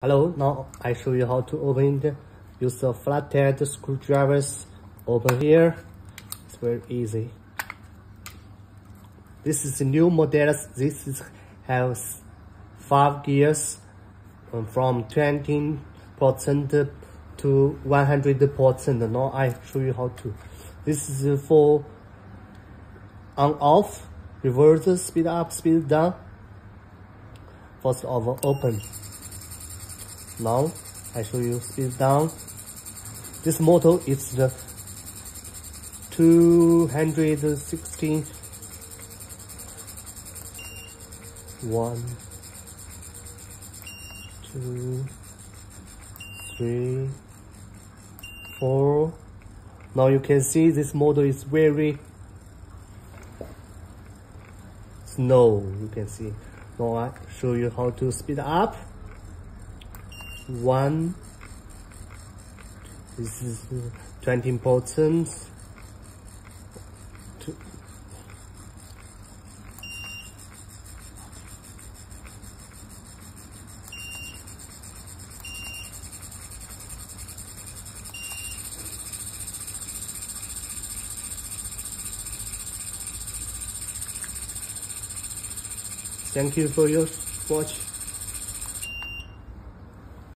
Hello, now I show you how to open it. Use the flathead screwdrivers. Open here. It's very easy. This is a new model. Has 5 gears from 20% to 100%. Now I show you how to. This is for on off, reverse, speed up, speed down. First of all, open. Now I show you speed down. This motor is the 216. 1, 2, 3, 4. Now you can see this motor is very slow. You can see. Now I show you how to speed up. 1. This is 20%. 2. Thank you for your watch.